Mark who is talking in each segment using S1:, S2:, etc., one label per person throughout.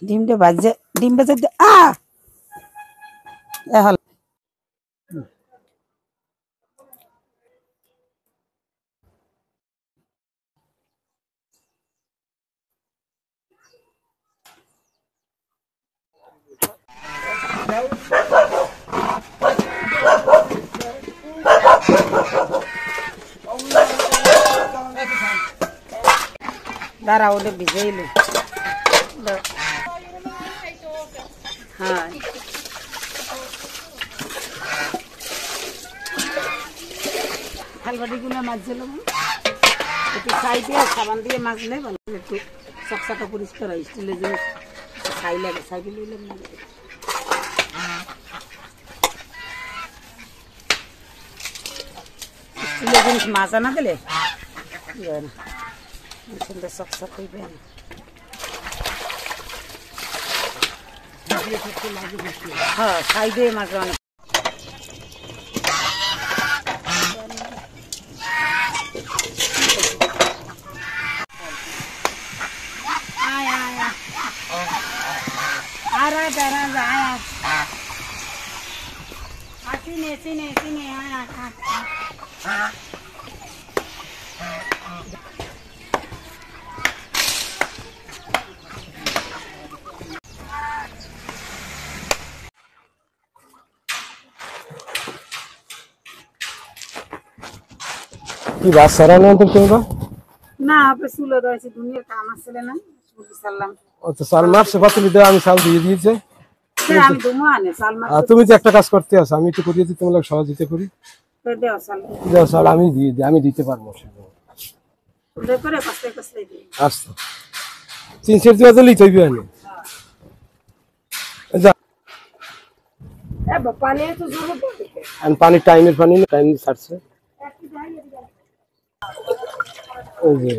S1: ডিমটা ভাজে ডিম ভাজে হল দাঁড়া ওটা ভিজাইলো হ্যাঁ হালবাটিগুলো মাজছিল একটু সাইডে সাবান দিয়ে মাজলে ভালো একটু চকচাটা পরিষ্কার হয় স্টিলের জিনিস ছাই লাগে সাইডে লইলে না স্টিলের জিনিস মাজা না দিলে সুন্দর চকচক হইবে না হ্যাঁ সাইডে মাজা অনেক sini
S2: কি বাস সারানো তো তোমরা
S1: না আপে সুলো দইছে দুনিয়ার কাম আসলে না মুরগি সাল্লাম
S2: ও তো সাল মারছে পাতলি দে আমি সাল দিয়ে দিয়েছে
S1: আমি দুমো আনে সাল মার
S2: তুমি যে একটা কাজ করতে আছো আমি তো করিয়ে দিতে তোমাকে সহজ দিতে করি
S1: দেও সাল
S2: দাও সাল আমি দিয়ে দিই আমি দিতে পারবো
S1: দে করে কষ্ট কষ্ট দিই
S2: আচ্ছা 300 টাকা দিলেই তৈরি হয় না যা
S1: এ বাবা নে তো জোরে পড়ে
S2: আর পানি টাইমের পানি না টাইম ছাড়ছে ওই যে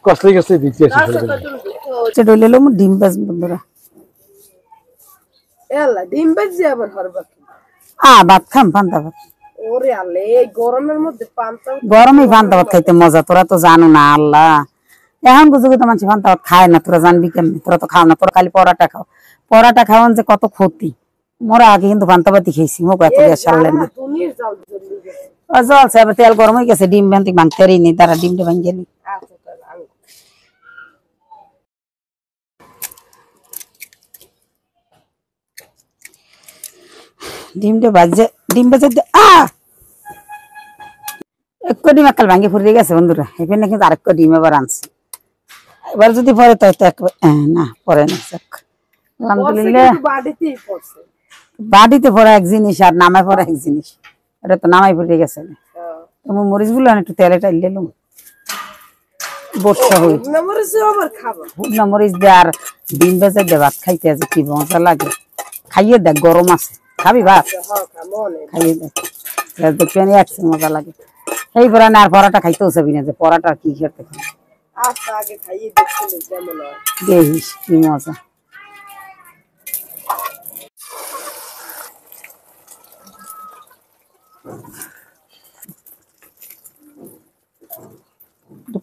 S2: কষ্ট গেছে দিতে আছে
S1: সেটা লইলো মু ডিম বাজ বন্ধুরা
S3: এলা ডিম বাজে আবার হরবা
S1: ভাত খাম পান্তা ভাত
S3: ওরে আলে এই গরমের মধ্যে পান্তা
S1: গরমে পান্তা ভাত খাইতে মজা তোরা তো জানো না আল্লাহ এখন বুঝুকে তো মানুষ পান্তা ভাত খায় না তোরা জানবি কেমনি তোরা তো খাও না তোরা খালি পরাটা খাও পরাটা খাওয়ান যে কত ক্ষতি মোরা আগে কিন্তু পান্তা ভাতই খেয়েছি মোক এত গ্যাস সারলে না
S3: দুনিয়ার জাল জলদি
S1: জলছে এবার তেল গরম হয়ে গেছে ডিম ভান্তি ভাঙতে নি তারা ডিমটা ভাঙিয়ে নি
S3: আচ্ছা তাহলে আমি
S1: ডিমটা ভাজে ডিম ভাজে এক ডিম একাল ভাঙে ফুরিয়ে গেছে বন্ধুরা এখানে কিন্তু আরেক ডিম এবার আনছি এবার যদি পরে তো না পরে না আলহামদুলিল্লাহ
S3: বাড়িতেই পড়ছে
S1: বাড়িতে পরে এক জিনিস আর নামায় পরে এক জিনিস এটা তো নামাই ফুরিয়ে গেছে তোমার মরিচ গুলো একটু তেলে টাইল দিলাম বর্ষা হয়ে শুকনা মরিচ দিয়ে আর ডিম ভেজে দিয়ে ভাত খাইতে আছে কি মজা লাগে খাইয়ে দেখ গরম আছে খাবি ভাত খাইয়ে দেখ দেখতে একশো মজা লাগে এই পরানে আর পরাটা খাইতেও চাবি না যে পরাটা কি খেতে দেখিস কি মজা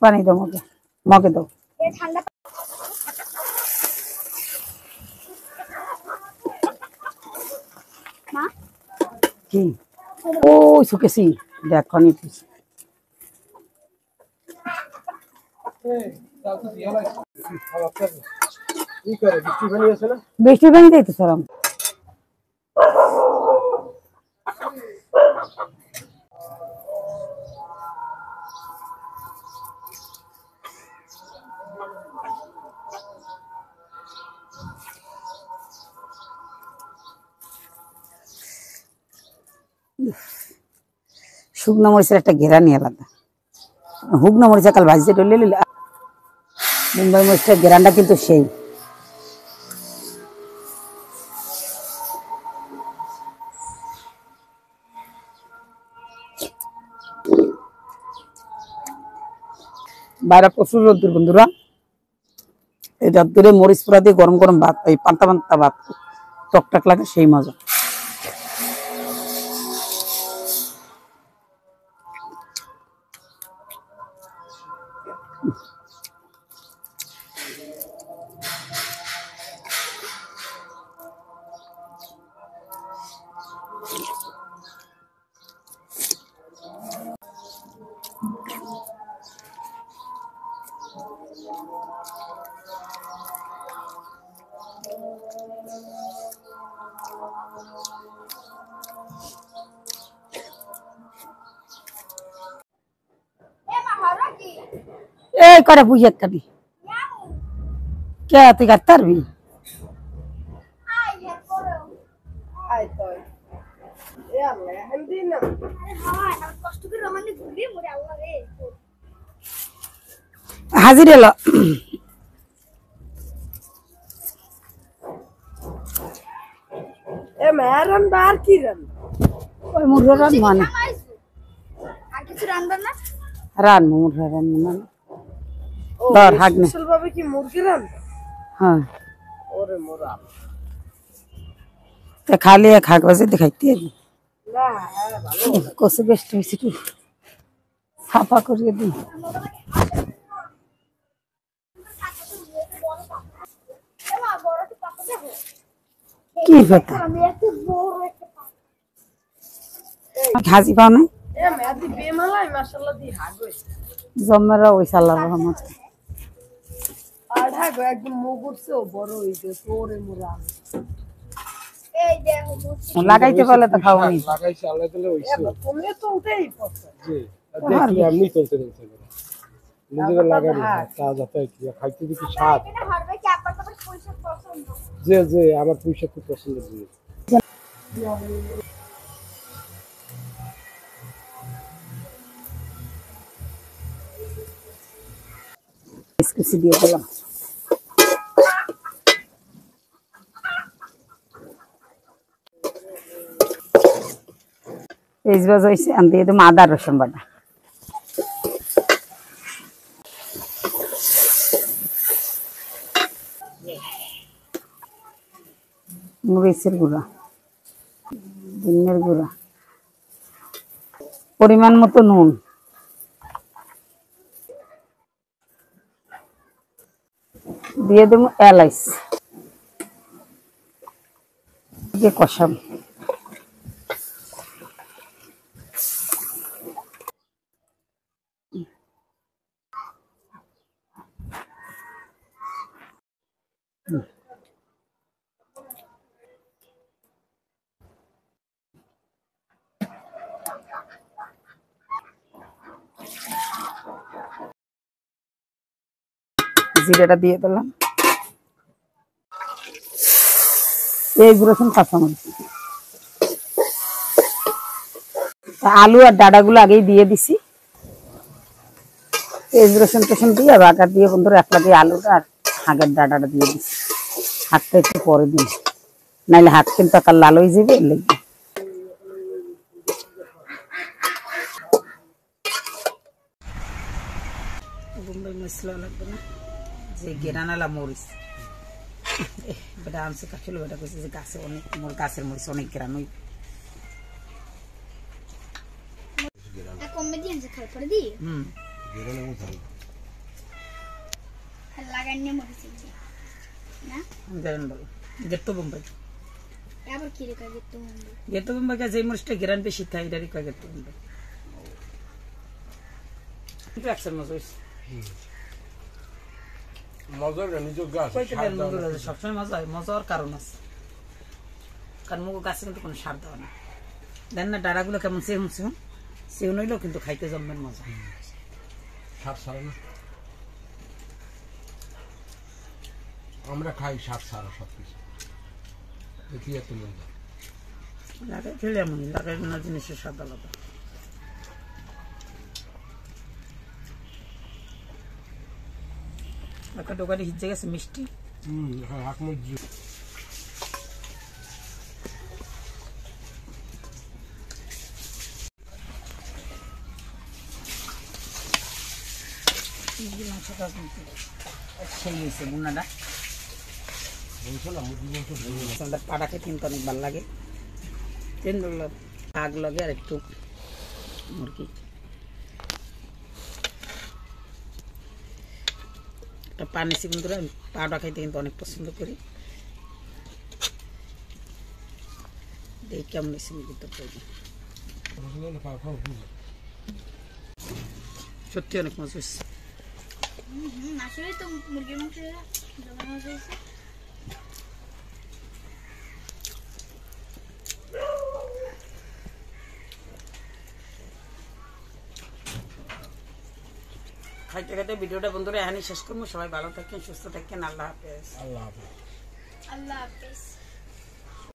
S1: পানি দাও মগে মগে দাও কি ও শুকেছি দেখো নি বৃষ্টি পানি দিতে সরম শুকনো মরিচের একটা ঘেরানি আলাদা শুকনো মরিচা কাল ভাজিতে ডলে নিলে মুম্বাই মরিচের ঘেরানটা কিন্তু সেই বাইরে প্রচুর রোদ্দুর বন্ধুরা এই রোদ্দুরে মরিচ পোড়া দিয়ে গরম গরম ভাত এই পান্তা পান্তা ভাত টকটাক লাগে সেই মজা এই করে বুঝে কাটি কে তুই কাটতে পারবি
S3: আয় তো এ আল্লাহ হেলদি না
S1: হাজির এলো
S3: এ মেরান বার কি রান
S1: ওই মুরগি রান মানে
S4: আর কিছু রান্নার না
S1: রান মুরগি রান মানে
S3: ও
S1: ধর হাগ নে
S3: স্পেশাল ভাবে কি মুরগি রান
S1: হ্যাঁ
S3: ওরে মোরা
S1: তো খালি খাক বাজে দেখাইতে
S3: না হ্যাঁ ভালো
S1: কষে বেস্ট হয়েছে একটু সাফা করিয়ে দিই কি ব্যাপার হাজি পাও না
S3: এ মেয়াদি বেমালাই মাশাআল্লাহ দি হাগ হইছে
S1: জমেরা ওই সাল্লাহ রহমত
S3: আর হাগ একদম মুগুরছে বড় হইছে ওরে মোরা
S4: এই দেখো
S1: লাগাইতে পারলে তো খাওয়ানি
S2: লাগাইছে আল্লাহ তাআলা হইছে
S3: তুমি তো উঠেই পড়ছ
S2: জি দেখি আমি চলতে চলতে নিজেকে লাগাই তা যাতে কি খাইতে দেখি স্বাদ
S4: এটা হারবে কি আপনার তো পয়সা পছন্দ
S2: যে যে আমার পয়সা খুব পছন্দ জিনিস
S1: কিছু দিয়ে দিলাম পেঁয়াজ ভাজা হয়েছে আমি দিয়ে দেবো আদা রসুন বাটা মরিচের গুঁড়া ধনিয়ার গুঁড়া পরিমাণ মতো নুন দিয়ে দেবো এলাচ দিয়ে কষাবো জিরাটা দিয়ে দিলাম পেঁয়াজ রসুন কাঁচামরিচ আলু আর ডাঁটাগুলো আগেই দিয়ে দিছি পেঁয়াজ রসুন টসুন দিয়ে বাটা দিয়ে বন্ধুরা একলা দিয়ে আলুটা আর হাঁকের ডাঁটাটা দিয়ে দিছি হাতটা একটু পরে দিন নাইলে হাত কিন্তু একা লাল হয়ে যাবে লেগে বোম্বাই মশলা লাগবে না যে গেরানালা মরিচ বেটা আনছে কাছিল বেটা কইছে যে গাছে অনেক মোর গাছের মরিচ অনেক গেরান ওই
S4: কমে দিন যে খাই পড়ে দি
S2: গেরানা কোথায়
S4: লাগাইনে মরিছে না
S1: জানেন বলো গেট্টো বোম্বাই
S4: আবার কি রে কাজ তো
S1: গেট্টো বোম্বাই যে মরিচটা গেরান বেশি থাকে এটারই কয় গেট্টো বোম্বাই কিন্তু একসাথে মজা হয়েছে
S2: মজার নিজের গাছ
S1: সবসময় মজা হয় মজার কারণ আছে কারণ মুখ গাছে কিন্তু কোনো সার দেওয়া না দেন না ডাড়াগুলো কেমন সেম সেম সেও নইলেও কিন্তু খাইতে জন্মের মজা
S2: সার সারা না আমরা খাই সার সারা সবকিছু দেখি এত মজা
S1: লাগাই খেলে এমন লাগাই না জিনিসের স্বাদ আলাদা একটা দোকানে হিজে গেছে মিষ্টি সেই হয়েছে বুনাটা পাটা খেতে কিন্তু অনেক ভালো লাগে আগ লাগে আর একটু মুরগি পানি কিন্তু আমি পাটা খাইতে কিন্তু অনেক পছন্দ করি দেখি কেমন হয়েছে সত্যি অনেক মজা হয়েছে
S4: আসলে তো মুরগির মাংস জমা হয়েছে
S1: খাইতে খাইতে ভিডিওটা বন্ধুরা এখানেই শেষ করবো। সবাই ভালো থাকেন, সুস্থ থাকেন। আল্লাহ হাফেজ।
S2: আল্লাহ হাফেজ।
S4: আল্লাহ হাফেজ।